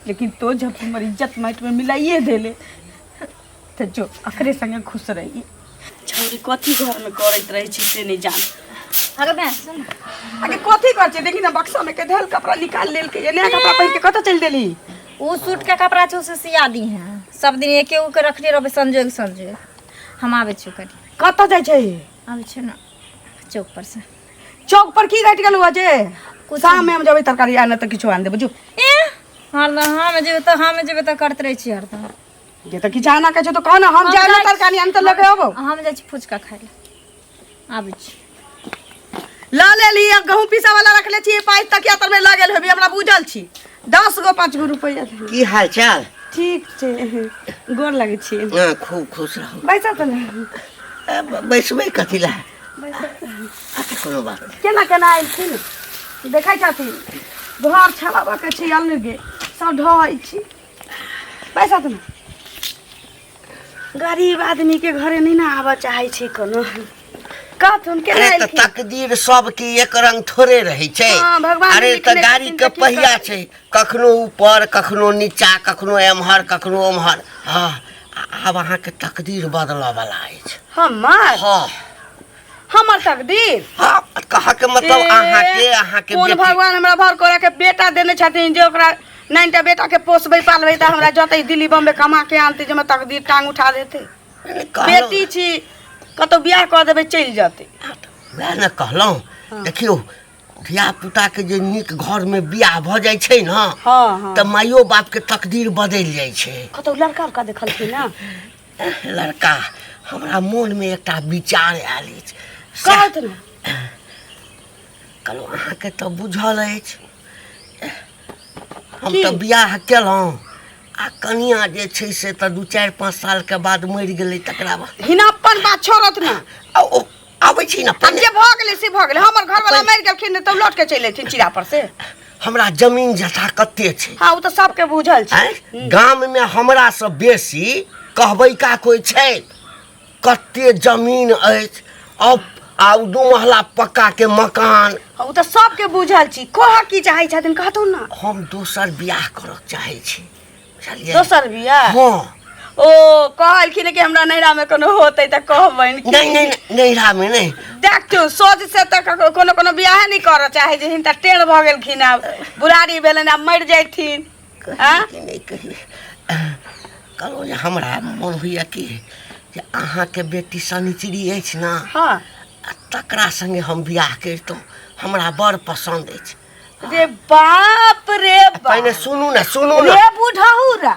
लेकिन तो जब तुम्हारी इज्जत माइट में मिलाइए देले तो जो अकरे संगे खुश रही छौरी कथी घर में करत रही छी से नहीं जान। अगर मैं सुन आगे कथी कर छी देखी ना बक्सा में के धल कपड़ा निकाल लेल के ये नया कपड़ा पहन के कत चल देली। वो सूट के कपड़ा छो से सिया दी हैं सब दिन एके उ के रखले रहबे संजोग हम आवे छु करी कत जाय छै आवे छु ना चौक पर से चौक पर की घट गेल हुआ जे शाम में हम जब तरकारी आने तो किछु आन देबो जो ए हरदम हम जेबे त करत रही छी हरदम ये तो किछु आना के छ तो कहना हम जाने तरकारी आन त लगे होबो हम जाय छी फुचका खाय ले आवे छी ला ले ली गहूं पीसा वाला रख ले छी पाई तकिया तर में लागल होबी हमरा बुझल छी 10 गो 5 गो रुपया की हाल चाल ठीक छे गोर लगे छी खूब खुश रहो बैसा त बैसबै कथी ला बैसा कोनो बात केना केना आइल छी न देखै छथि घर छलाबा के छी अलगे सब ढोइ छी बैसा त गरीब आदमी के घरे नहीं ना आवा चाहे छी कोनो कथन के अरे त तकदीर सब के एक रंग थोड़े रही छै। अरे त गाड़ी के पहिया छै कखनो ऊपर कखनो नीचा कखनो एमहर कखनो ओमहर। हां अब अहाँ के तकदीर बदला वाला अछि हमर हां हमर तकदीर हां कहा के मतलब अहाँ के कोन भगवान हमरा भर कोरा के बेटा देने छथिन जे ओकरा 9टा बेटा के पोसबै पालबै त हमरा जतै दिल्ली बम्बे कमा के आनते जे मैं तकदीर टांग उठा देते बेटी छी कतो बियाह कर देबे चल जाते वैह न कहलौं। देखियो धिया पुता के जे निक घर में बियाह भ जाय छै न हां त माइयो बाप के तकदीर बदल जाय छै। कतो लड़का का देखलखिन ना लड़का हमरा मन में एकटा विचार आयल अछि कहत न कहलौं अहाँ के त बुझल अछि हम त बियाह केलौं आ कनिया जे छै से त 2-4-5 साल के बाद मर गेलै तकरा बाद हिनापन बात छोड़त ना आबै छी न जे भ गेलै से भ गेलै हमर घर वाला मर गेलखिन त लौट के चल एथिन चिड़ा पर से हमरा जमीन जथा कते छै। हां उ त सबके बुझल छै गाम में हमरा से बेसी कहबै का कोई छै कते जमीन अछि अब आ 2 महला पक्का के मकान उ त सबके बुझल छी कह की चाहे छथिन कहतौ ना हम दोसर बियाह करऽ चाहे छी दोसर बियाह हां ओ कहलखिन कि हमरा नैरा में कोनो होतै त कहबैन नहीं नैरा में नहीं देखियो सोच से त कोनो कोनो बियाह नहीं कर चाहे जे हिनता टेढ़ भ गेलखिन अब बुढ़ारी भेलन अब मर जाइथिन हां नहीं कही कहलो जे हमरा मन होइया कि जे अहाँ के बेटी सनिचरी अछि ना हां तकरा संगे हम बियाह करतौ हमरा बड़ पसंद अछि। रे बाप रे बाप पहले सुनू ना रे बुढ़ाऊरा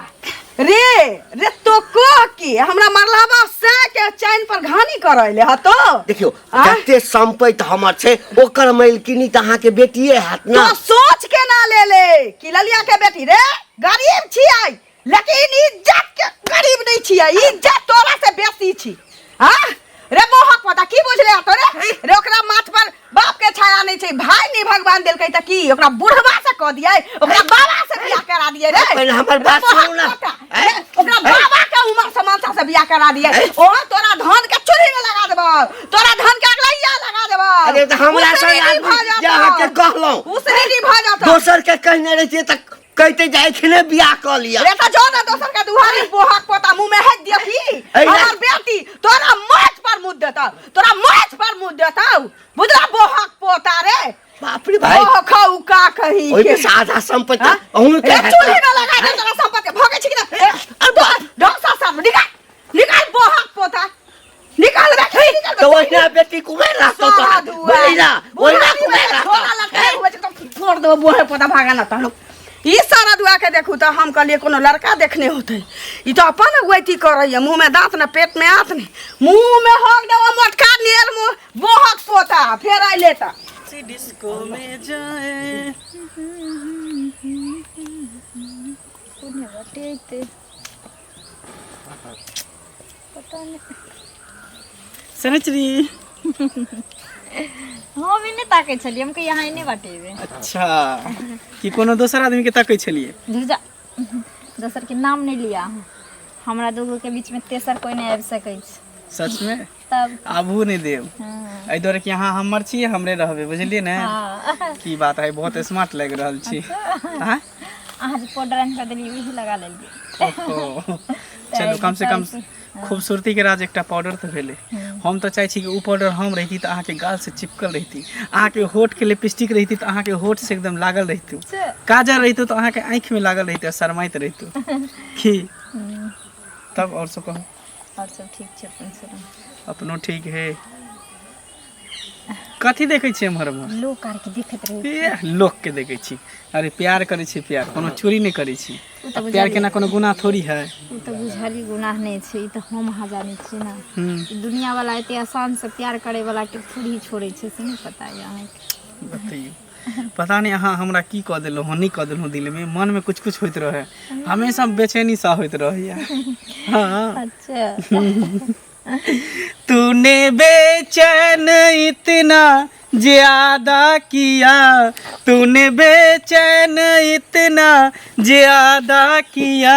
रे तो कह की हमरा मरलाबा से के चैन पर घानी करैले ह तो देखियो जते संपत्ति हमर छै ओकर मालकिनी त अहाँ के बेटीए हैत ना। तो सोच के ना ले कि ललिया के बेटी रे गरीब छियै लेकिन इज्जत के गरीब नहीं छियै इज्जत तोरा से बेसी छी। हां रे मोहक पता की बुझले तो रे ओकरा माथ पर बाप के छाया नहीं छै भाई नहीं भगवान देलकै त की ओकरा बुढ़वा से क दियै ओकरा बाबा से बियाह करा दियै रे पहले हमर बात सुनू ना ओकरा बाबा के उम्र समानता से बियाह करा दियै ओ तोरा धन के चोरी में लगा देबो तोरा धन के अगलैया लगा देबो। अरे त हमरा से जहाँ के कहलौं उसरी भ जात दोसर के कहने रहिए त कहते जाय खने बियाह क लिया रे त जो ना दोसर के दुहारी बोहक पोता मुंह में हेक दिया की हमर बेटी तोरा माथ पर मुद देता तोरा माथ पर मुद देता बुझला बोहक पोता रे बाप रे भाई खाऊ का कही ओइ में साधा संपत्ति अहुन के चूल्हे में लगा दे तोरा संपत्ति भगे छी कि ना अरे डोसा सब निकाल बोहक पोता निकाल रे तो ओइना बेटी कुमे रास्तो तो ओइना कुमे रास्तो छोड़ दो बोहे पोता भागा ना त ई सारा दुआ के देखू तो हम कहलिए कोनो लड़का देखने होते ई तो अपन अगुआती करैया मुंह में दांत ना पेट में आत नहीं मुंह में हक देबो मोटका नियर मुंह बोहक पोता फेर आई लेता डिस्को में जाए कोने बटेते पता नहीं सनिचरी हम इने ताके छलिए हमके यहाँ इने बाटेबे। अच्छा कि कोनो दोसर आदमी के ताकै छलिए धुजा दोसर के नाम नहीं लिया हमरा दोगो के बीच में तेसर कोई नहीं आबि सकै छै सच में तब आबू नहीं देव एहि दुआरे कि यहाँ हमर छी हमरे रहबे बुझलिए ने हां की बात है बहुत स्मार्ट लग रहल छी हां अहाँ जे पाउडर आनि कऽ देलियै वही लगा लेलियै। ओहो, चलू कम से कम खूबसूरती के राज एकटा पाउडर तो भेले। हम तो चाहे छी कि उ पाउडर हम रहती तो अहाँके गाल से चिपकल रहती, अहाँके होठ के लिपस्टिक रहती तो अहाँके होठ से एकदम लागल रहती, काजल रहती तो अहाँके आँख में लागल रहती, शरमाइत रहती की। तब और सब कहूँ? और सब ठीक छै अपन सुनाउ। अपनो ठीक है। कथी देखे छी हमर में? लोक आर के देखैत रहै छी। लोक के देखे छी? अरे प्यार करे छी, प्यार कोनो चोरी नहीं करे छी। प्यार के ना कोनो गुनाह थोड़ी है। उ तो बुझली गुनाह नहीं छै, ई तो हम अहाँ जानै छी ना। दुनिया वाला एते आसान से प्यार करे वाला के थोड़ी छोड़े छै से नहीं पता है अहाँ के। बताइए, पता नहीं अहाँ हमरा की कह देलो, हानि कह देलो दिल में, मन में कुछ कुछ होइत रहे, हमेशा बेचैनी सा होइत रहिया। हां अच्छा। तूने बेचैन इतना ज्यादा किया, तूने बेचैन इतना ज्यादा किया,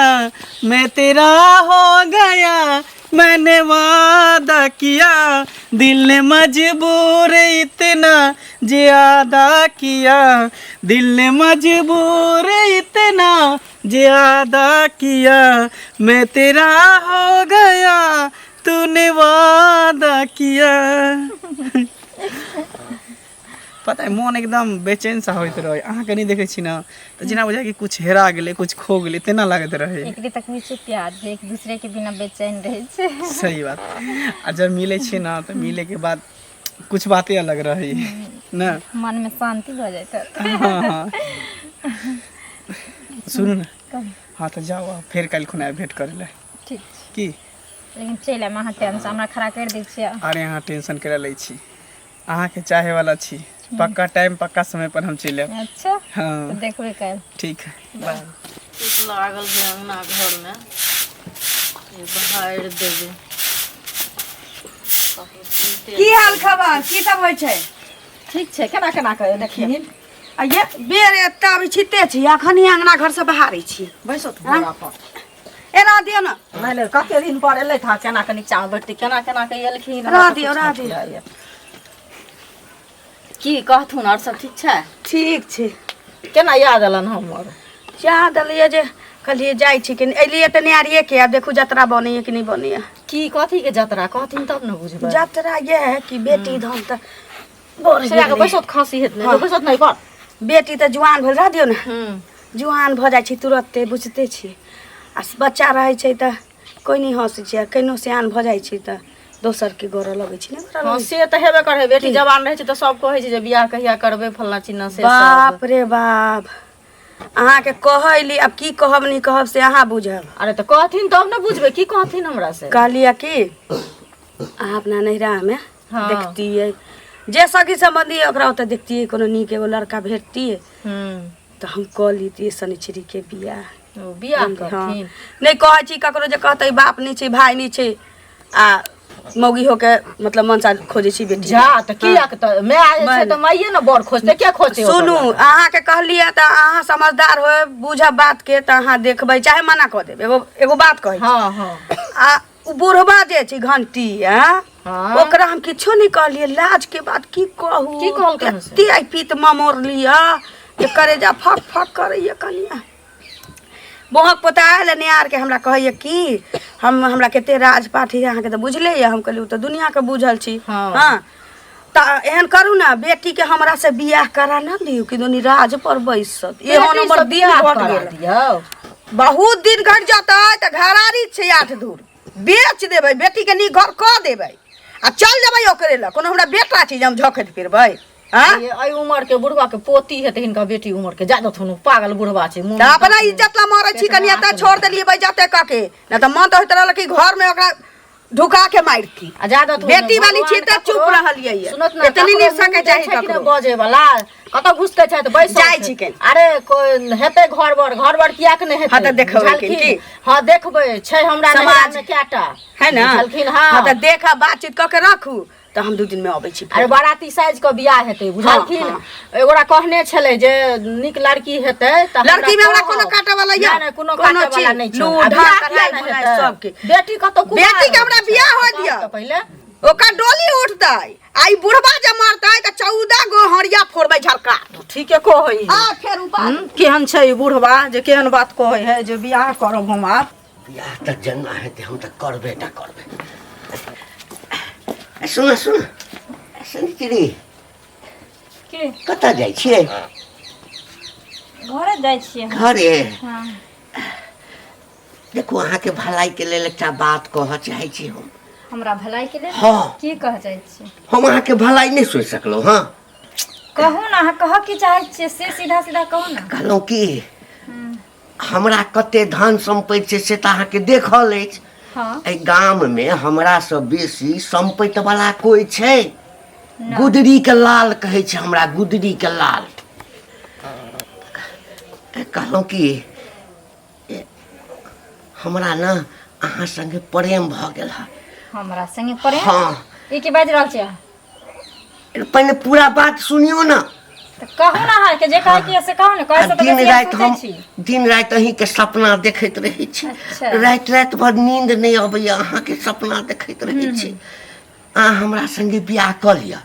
मैं तेरा हो गया, मैंने वादा किया, दिल ने मजबूर इतना ज्यादा किया, दिल ने मजबूर इतना ज्यादा किया, मैं तेरा हो गया, तूने वादा किया। पता है मन एकदम बेचैन सा होइत रहे, अहाँ के नहीं देखे छी ना तो जेना बुझाय कि कुछ हेरा गेले, कुछ खो गेले तेना लागत रहे। एकरे तक में प्यार जे एक दूसरे के बिना बेचैन रहे छै। सही बात। आ जब मिले छी ना तो मिले के बाद कुछ बातें अलग रही ना, मन में शांति हो जाए। हाँ। सुनू ना, हाँ तो जाओ फिर कल खुना भेंट करे ले। ठीक की लेकिन चल आम अहाँ टेंशन हमरा खड़ा कर दै छियै। अरे अहाँ टेंशन करे लै छी, अहाँ के चाहे वाला छी, पक्का टाइम पक्का समय पर हम चले। अच्छा हाँ तो देखबे कल। ठीक है बाय। लागल छै अंगना घर में, ये बहार देबे। की हाल खबर, की सब होइ छै? ठीक छै, केना केना कर देखिए। आ ये बेर एत्ता अभी छिते छी, अखनी अंगना घर से बाहरै छी। बैसो तो हाँ? पूरा पर। एना दियो ना, नहीं ले कते दिन पर एलै था, केना के नीचा में बैठती, केना केना के एलखिन। रह दियो। की कहथुन और सब ठीक छै? ठीक छै। केना याद अलन हमर? चाह दलिए जे कहलिए जाइ छी कि एलिए त न्यारिए के, आब देखू जतरा बनैए कि नहीं बनैए। की कथी के जतरा कहथिन तब न बुझबै। जतरा ये है कि बेटी धन त बोर से आके बैसत खांसी हेत नै, बैसत नै पर। बेटी त जुआन भेल, रह दियो ना। जुआन भ जाइ छी तुरत्ते, बुझते छी। आ बच्चा रहै छै त कोई नहीं हंसै छै, केनो सियान भ जाइ छै त दोसर के गोर लगै छै ने। हां से त हेबे करे, बेटी जवान रहै छै त सब कहै छै जे बियाह कहिया करबै फलना चिन्ना से। बाप रे बाप, अहाँ के कहैली, अब की कहब नहीं कहब से अहाँ बुझब। अरे त कहथिन तब न बुझबै, की कहथिन हमरा से? कहलिए कि अहाँ अपना नैहरा में हाँ। देखतिए जे सखी संबंधी ओकरा ओतऽ देखतिए, कोनो नीक एगो लड़का भेटतिए तो हम कह लीतिए शनिचरी के बियाह। ओ बियाह हाँ। करथिन। नहीं कहै छी ककरो जे कहतै बाप नहीं छै, भाई नहीं छै, आ मौगी होके मतलब मनसा खोजे छी बेटी। जा त किया के त मैं आए छै त माइए न बर खोजते, के खोजते? सुनू, अहाँ के कहलिए त अहाँ समझदार होए, बुझब बात के त अहाँ देखबै चाहे मना क देब। एगो बात कहै छी, हां हां आ उ बुढ़वा जे छै घंटी, हाँ। ओकरा हम किछो नहीं कहलिए, लाज के बात की कहू। की कहलकै से? कते आई पीत ममोर लिया जे करेजा फक फक करैया कनिया। बोहक पोता आयल नियार के हमरा कहैया कि हमरा केते राजपाट है, अहाँ के त बुझले है। हम कहलिए त दुनिया के बुझल छी। हाँ। हाँ त एहन करू ना, बेटी के हमरा से बियाह करा न दियो कि दोनी राज पर बैसत। एहो नंबर दिन घट गेल, बहुत दिन घट जाता त घरारी छै 8 दूर बेच देबै, बेटी के नी घर क देबै आ चल जेबै ओकरे ल। कोनो हमरा बेटा छै जे हम झखैत फिरबै? हां ये आई उमर के बुढ़वा के पोती है त हिनका बेटी उमर के जादा थुनु पागल बुढ़वा छै। त अपना इज्जत ला मारै छी कनिया, त छोड़ देलिए बेइज्जते क के, न त मन त होइत रहल कि घर में ओकरा ढुका के मारती। आ जादा थुनु बेटी वाली छी त चुप रहलिए ये। सुनत ना, इतनी नहीं सके चाहे ककरो बजे वाला कत घुसते छै त बैस जाइ छी के। अरे कोई हेते घर बर किया के नहीं हेते? हाँ त देखबै की। हां देखबै छै हमरा समाज में केटा है ना। बुझलखिन। हां हाँ त देखा बातचीत क के राखू त हम 2 दिन में आबै छी। अरे बाराती साइज के बियाह हेते बुझलखिन। एगोरा कहने छले जे निक लड़की हेते त लड़की में हमरा कोनो काटे वाला या नहीं कोनो काटे वाला नहीं छै। लूढ़ा कढ़ाई बुनाई सबके। बेटी कतो बेटी के हमरा बियाह हो दिया। पहले ओकर डोली उठतै आई बुढ़वा जे मरतै त 14 गो हरिया फोड़बै झरका ठीके कहै आ फेर ऊपर केहन छै ई बुढ़वा जे केहन बात कहै है जे बियाह करब हम आब बियाह त जेना हेतै हम त करबे टा करबे। सुन सुन सनिचरी के कतऽ जाइ छियै? घरे जाइ छियै हम। घरे। हाँ देखू अहाँके भलाई के लेल एकटा बात कहऽ चाहै छी हम। हमरा भलाई के लेल हाँ। की कह जाइ छी? हम अहाँके भलाई नहि सोचि सकलहुँ। हाँ कहू ना, अहाँ कह की चाहै छियै से सीधा सीधा कहू ना। कहलहुँ कि हमरा कते धन सम्पत्ति छै से तऽ अहाँके देखल अछि। हाँ एहि गाममे हमरा से बेसी सम्पत्ति वाला कोइ छै? गुदरी के लाल कहै छै हमरा, गुदरी के लाल। कहलहुँ कि हमरा न अहाँ संगे प्रेम भऽ गेल है। हमरा संगे प्रेम? हाँ। ई की बाजि रहल छियै? पहले पूरा बात सुनियो ना। तऽ कहू ना अहाँ के जे कहै की से कहू ना, कहै से तऽ दिन बेसी राति हम छी। दिन राति अहीं के सपना देखैत रहै छी। अच्छा। राति राति भर नींद नहि अबैया, अहाँ के सपना देखैत रहै छी। अहाँ हमरा संगे बियाह कऽ लिअ,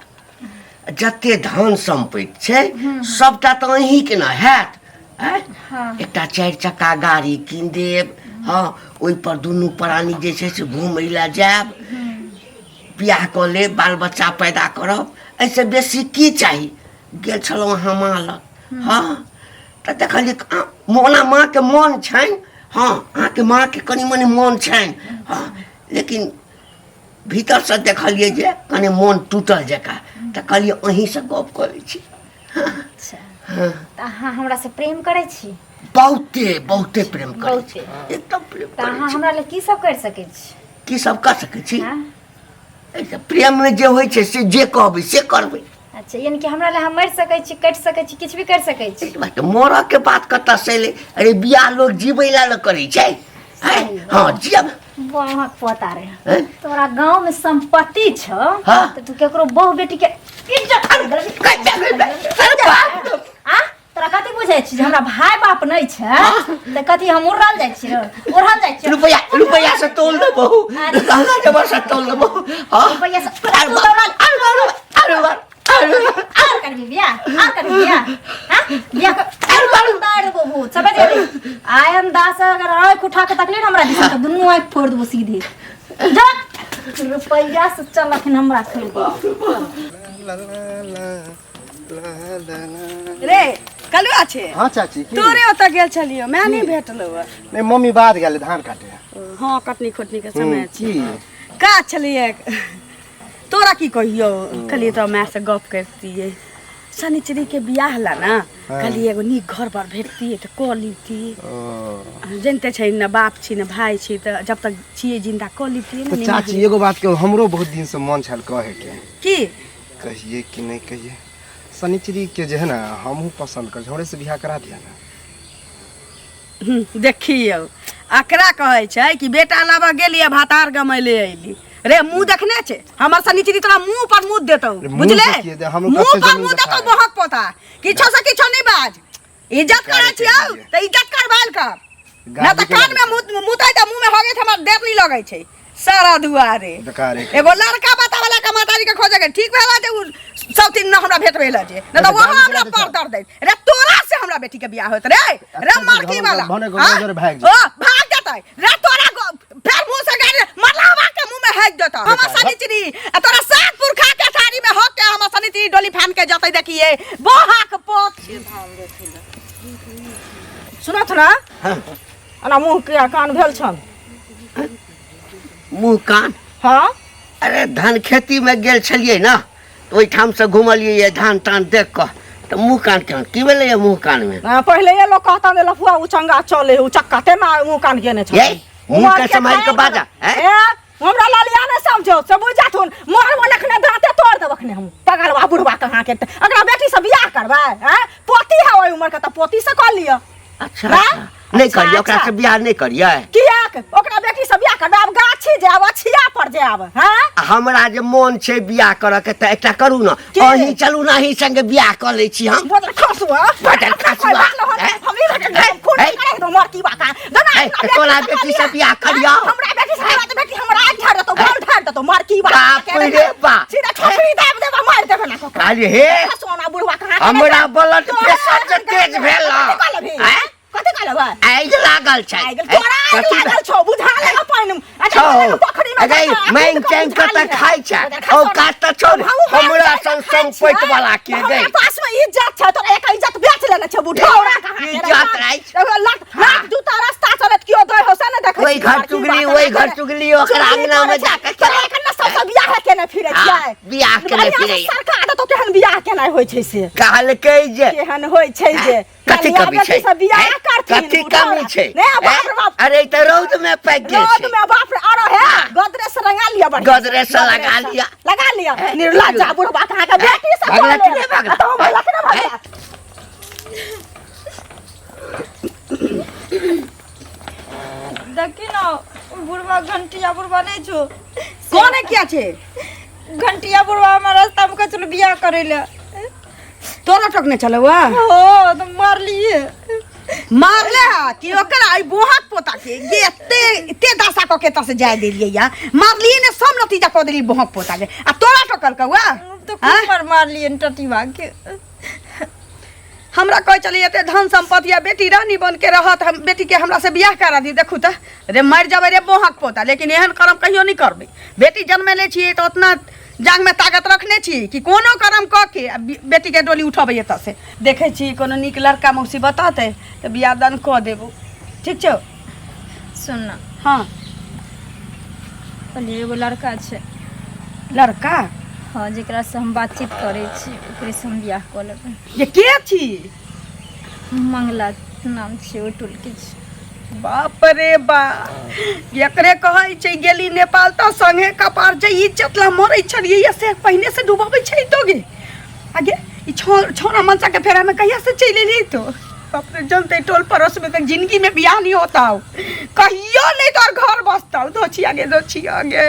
जते धन सम्पत्ति छै सबटा तऽ अहीं के न हैत। हाँ। एकटा 4 चक्का गाड़ी कीन देब। हाँ ओहि पर दुनू प्राणी जे छै से घूमय लए जायब, बियाह कऽ लेब, बाल बच्चा पैदा करब। ऐसे बेसी की चाही? गेल छलहुँ अहाँ माँ लग। हाँ तऽ देखलियै मोना माँके मोन छनि। हाँ अहाँके माँके कनि मनि मोन छनि। हाँ लेकिन भीतरसँ देखलियै जे कनि मोन टूटल जकाँ, तऽ कहलियै अहीँसँ गप कऽ लै छी। अच्छा तऽ अहाँ हमरा से प्रेम करै छी? बहुते बहुते प्रेम करै छी, बहुते। एकदम प्रेम तऽ करै अहाँ छी। हमरा लेल की सब करि सकै छी? की सब कर सकै छी? हाँ? ऐसे प्रेम में जे होइ छै से जे कहबै से करबै। अच्छा यानी कि हमरा लेल अहाँ मरि सकै छी, कटि सकै छी, किछु भी करि सकै छी? मरऽ के बात कतऽ से एलै? अरे बियाह लोग जीबै ला न करै छै। हाँ जियब। वहाँ पता रहे हैं? तोरा गांव में संपत्ति छ हाँ। तो तू केकरो बहू बेटी के इज्जत कर दे। आ तोरा कथि बुझै छी जे हमरा भाई बाप नहीं छै त कथि हम उड़ल जाइ छी? उड़ल जाइ छी? रुपया से तोल दे बहू, गहना जबर से तोल दे बहू। हाँ रुपया से अरे बार आर करबी बियाह? आर करबी बियाह? हां बियाह कर तार बहू सब दे आयन दास अगर आंख उठा के तकले हमरा दिस त दुनू आंख फोड़ देबो सीधे। जा रुपया से चल अखन हमरा खरीद रे कलुआ छे। हाँ चाची की? तोरे ओतऽ गेल छलियो, मैं नहीं भेटलो। नहीं मम्मी बाद गेले धान काटे। हाँ कटनी खोटनी के समय छी। की का छलिए तोरा की कहियो? कहलिए तो मैं से गप करतिए। शनिचरी के बियाह ला ना, कहलिए एगो नीक घर पर भेटतिए त क लीती। जनते छै न बाप छी न भाई छी त जब तक छिए जिंदा क लीती तो न। चाची एगो बात के हमरो बहुत दिन से मन छल कहे के। की कहिए कि नहीं कहिए? शनिचरी के जे है ना हमहू पसंद कर, हमरे से बियाह करा दिया ना। देखियो अकरा कहै छै कि बेटा लाबा गेलिए भातार गमैले अइली। रे मुंह देखने छे हमर शनिचरी तोरा मुंह पर मुंह देतौ, बुझले? मुंह पर मुंह देतौ बहक पोता। किछो से किछो नहीं बाज, इज्जत करे छियौ त इज्जत करबाल कर। ना त कान में मुतै त मुंह में होगे त हमर देर नहीं लगै छै। सारा दुआरे एगो लड़का बता वाला के मातारी के खोजे के ठीक भेला जे सब दिन न हमरा भेट भेला जे न त वहां हमरा पर कर दे। रे तोरा से हमरा बेटी के बियाह होत रे रे मारकी वाला। ओ भाग जातै रे तोरा फेर मुंह से गाड़ी मरलावा के मुंह में हेज देता। हमर शनिचरी तोरा सात पुरखा के थारी में हो के हमर शनिचरी डोली फान के जतै देखिए बहाक पोत धान देखिले। सुनत ना? अना मुंह के कान भेल छन? मुँह कान? हां अरे धान खेती में गेल छलिए ना, तो ओहिठाम से घुमलिए ये धान तान देख कर, तो मुँह कान केहन की भेलै ये मुँह कान में? पहले ये लोग कहता ने लफुआ उचंगा चले उचक्का ते ना मुंह कान केने छ। ये मुँह के समाज के बाजा हैं? हमरा लालिया ने समझो से बुझा थुन मोर लखने दांते तोड़ देबखने हम पगलवा बुढ़वा कहां के अगला बेटी से बियाह करबा हैं? पोती है ओई उम्र के त पोती से कर लियो। अच्छा नहीं करिए, ओकरा से बियाह नहीं करिए। किया ओकरा बेटी से बियाह करबा? अब गाछी जाब अछिया पर जाब हैं? हमरा जे मन छै बियाह करऽ के त एकटा करू ना, अहीं चलू ना, अहीं संगे बियाह कर लै छी हम। बदल खसुआ हम ई रखे खून करे दो मार की बाका दना तोरा बेटी से बियाह करियो। हमरा बेटी से बेटी हमरा आज झाड़ दो गोल झाड़ दो तो मार की बाप रे बाप। सीधा छोकरी दाब देबा मार देबे ना ककरो काली हे सोना बुढ़वा कहाँ हमरा ब्लड प्रेशर जे तेज भेल हैं कथि कहलबा आगि लागल छै तोरा आगि लागल छौ बुझा लेगा पानी छौ पोखरी में अरे मैं चैन के त खाइ छै ओ काट त छौ हमरा संग पैट वाला के गई पास में इज्जत छै तोरा एक इज्जत बेच लेने छै बुढ़ौरा कहाँ इज्जत राइ लाख जूता रास्ता चलत कियो दय हो से न देखे ओइ घर चुगली ओकरा अंगना में जाके तोरा एखन सब बियाह केने फिरै छियै बियाह केने फिरै सरकार तो केहन बियाह केना होय छै से कहलकै जे केहन होय छै जे कथी कमी छै कथी कमी छै अरे त रौद में पैक गेल रौद में बाप रे अरे हे गदरे से रंगा लिया बढ़िया गदरे से लगा लिया निर्लज्जा बुढ़वा कहाँ का बेटी से भगला कि नहीं भगला? तो भगला कि नहीं भगला? देखी ना बुढ़वा घंटिया बुढ़वा नहीं छो कोने किया छे घंटिया बुढ़वा हमारा रास्ता में चलो बियाह करे ले तोरा टकने चले हुआ हो तो मार लिए मारले हा कि ओकरा आई बोहक पोता के ये एते दासा को के त से जाय देलिए या मारलिए ने सब नतीजा को देली बोहक पोता के आ तोरा टकल का हुआ तो खूब मार लिए टटीवा के हमरा कह चली एते धन संपत्ति या बेटी रानी बन के रहत हम बेटी के हमरा से बियाह करा दी देखू त रे मर जाबे रे बोहक पोता लेकिन एहन कर्म कहियो नहीं करबे बेटी जन्मे ले छी तो उतना जांग में ताकत रखने छी कि कोनो कर्म क के बेटी के डोली उठबे एत से देखे छी कोनो निक लड़का मौसी बताते तो बियाह दान क देबो ठीक छौ सुन ना हां पहले एगो लड़का छे लड़का हाँ जेकरा से हम बातचीत करे छी ओकरे से हम बियाह क लेबै ये के छी मंगला नाम छे ओ टुलकी छे बाप रे बा एकरे कहै छै गेली नेपाल त संगे कपार जे इज्जत ला मरै छलिए से पहले से डुबाबै छै तो गे आगे ई छोरा मनसा के फेरा में कहिया से चली ली तो बाप रे जनते टोल पड़ोस में तक जिंदगी में बियाह नहीं होता हो कहियो नहीं तोर घर बसता हो दो छी आगे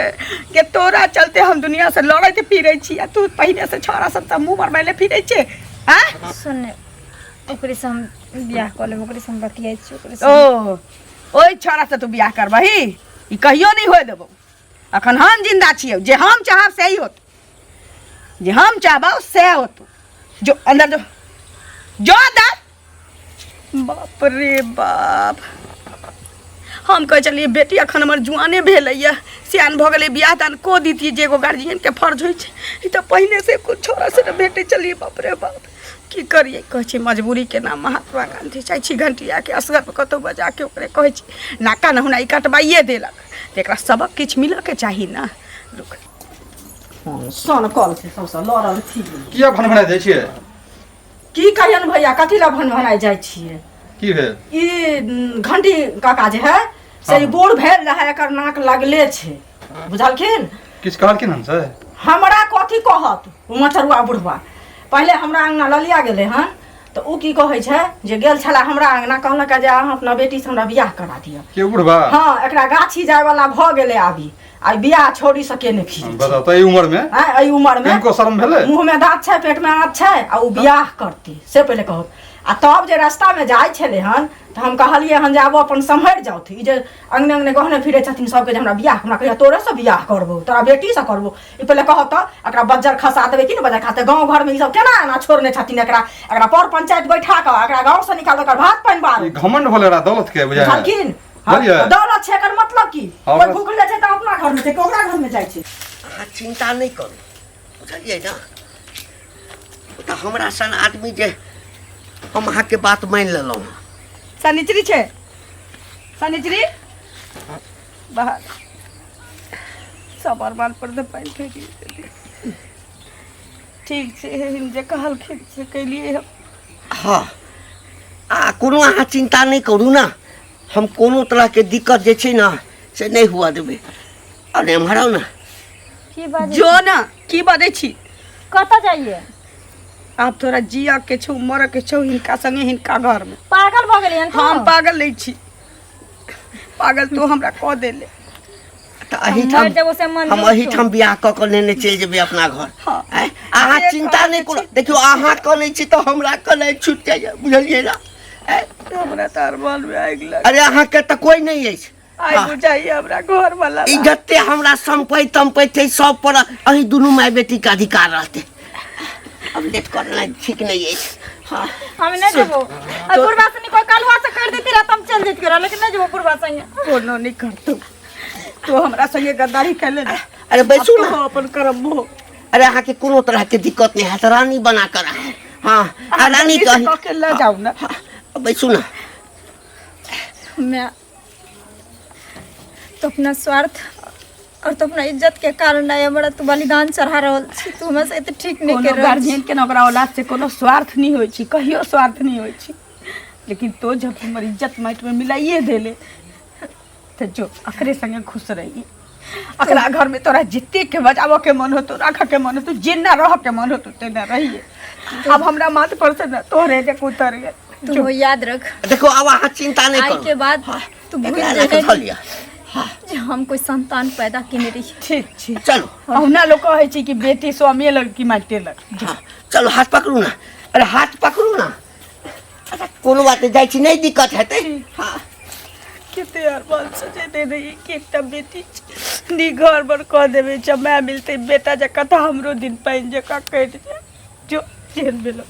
के तोरा चलते हम दुनिया से लड़ते फिरै छी आ तू पहले से छोरा सब मुंह पर मैले फिरै छे हां सुन ओकरे से हम बियाह क लेबै ओकरे से हम बतियाइ छी ओकरे से ओ ओइ छोरा से तू बियाह करबही ई कहियो नहीं होय देबो अखन हम जिंदा छियै जे हम चाहब से ही होत जे हम चाहबो से होत जो अंदर जो दा बाप रे बाप हम कह चलिए बेटी अखन हमर जुआने भेलैया सियान भ गेलै बियाह दान को दीतिए जे एगो गार्जियन के फर्ज होइ छै ई त पहले से कुछ छोरा से न भेटे चलिए बाप रे बाप की करिए कह छी मजबूरी के नाम महात्मा गांधी चाहे छी घंटिया के असगर पे कतौ बजा के ओकरे कह छी नाका नहुना ई कटवाइए देलक त एकरा सबक किछ मिल के चाही ना रुक सोन कॉल से सबसे लड़ल थी किया भनभना जाइ छियै की कहियन भैया कथि ला भनभनाइ जाइ छियै की भेल ई घंटी काका जे है से ई बूढ़ भेल रहे एकर नाक लगले छै बुझलखिन किछ कहलखिन हमसे हमरा कथी कहत मचरुआ बुढ़वा पहले हमरा अंगना ललिया गेले हन तो उ की कहै छै जे गेल छला हमरा अंगना कहलक जे अहाँ अपना बेटी से हमरा बियाह करा दिया के बुढ़वा हां एकरा गाछी जाय वाला भ गेले आबी आई बियाह छोड़ी सके ने फिर बताओ त ई उम्र में हां एई उम्र में इनको शर्म भेले मुंह में दांत छै पेट में आंत छै आ उ बियाह करती से पहले कहत आ तब जे रास्ता में जाय छले हन त हम कहलिए हन जे आब अपन संभर जाऊ थी जे अंगने अंगने कहने फिरे छथिन सबके जे हमरा बियाह हमरा कहिया तोरे से बियाह करबो तोरा बेटी से करबो ई पहले कहत एकरा बज्जर खसा देबे कि न बज्जर खाते गांव घर में ई सब केना ना छोड़ने छथिन एकरा पर पंचायत बैठा के एकरा गांव से निकाल के भात पानी बार घमंड भले रहा दौलत के बुझाय हलकिन दौलत छै एकर मतलब की कोई भूखले छै त अपना घर में छै ओकरा घर में जाय छै अहाँ चिंता नहीं करू बुझलिए ना त हमरा सन आदमी जे हम अहाँ के बात मान लेलहुँ सनिचरी छै सनिचरी बाहर सब अरमान पर दे पाइन फेंक ठीक छै हम जे कहलखिन से कैलिए हम हाँ आ कोनो अहाँ चिंता नहीं करू ना हम कोनो तरह के दिक्कत जे छै ना से नहीं हुआ देबै अरे एम्हर ना की बात जो ना की बाजै छी कतऽ जाइए आप थोड़ा जिया के छौ मर के छौ हिनका संगे हिनका घर में पागल भ गेलियन हम पागल नहीं छी पागल तो हमरा कह देले त हम अहीठाम बियाह कऽ के लेने चलि जेबै अपना घर हाँ। अहाँ चिंता नहीं करू देखियो अहाँ कनै छी तऽ हमरा कनै छूट जाइए बुझलिए ना हमरा त अरमान में आगि लग अरे अहाँ के तऽ कोई नहीं अछि आई बुझाइए हमरा घर वाला ई जते हमरा संपत्ति तंपत्ति सब पर अही दुनू माय बेटी के अधिकार रहते। अब लेट करना ठीक नहीं है। हाँ हम नहीं देबो पूर्वा से कोई कलवा से कर देती रहत हम चल जेत करा लेकिन नहीं जेबो पूर्वा संगे कोनो नहीं करतो तो हमरा संगे गद्दारी कर ले। अरे बैसू ना अपन करम हो। अरे अहाँ के कोनो तरह के दिक्कत नहीं है तो रानी बना कर आए। हाँ रानी के ले जाऊ ना। बैसू ना। मैं तो अपना स्वार्थ और तो अपना इज्जत के कारण आया बड़ा तू बलिदान चढ़ा रहल छी तू हमरा से ठीक नहीं कोनो कर गार्जियन के ओकरा औलाद से कोनो स्वार्थ नहीं होई छी कहियो स्वार्थ नहीं होई छी लेकिन तो जब हमर इज्जत माइट में मिलाइए देले तो जो अकरे संगे खुश रही। अकरा घर में तोरा जितने के बजावो के मन हो तो रख के मन हो तो जेना रह के मन हो तो तेना रहिए। अब हमरा माथ पर से ना तोरे जे उतर गए तू वो याद रख। देखो अब अहाँ चिंता नहीं आज करो। के बाद तू भूल एकरा लेके जाए लिया। जे हम कोई संतान पैदा किने रही। ठीक ठीक चलो औना लोग कहे छी कि बेटी स्वामी लड़की माटे लग। हाँ चलो हाथ पकड़ू ना। अरे हाथ पकड़ू ना। अच्छा कोनो बात जाय छी नहीं दिक्कत हेतै। हाँ केते अरमान सजे दे रही कि एकटा बेटी नी घर पर कह देवे जब मैं मिलते बेटा जका त हमरो दिन पाइन जका कह दे जो जेल बेलो।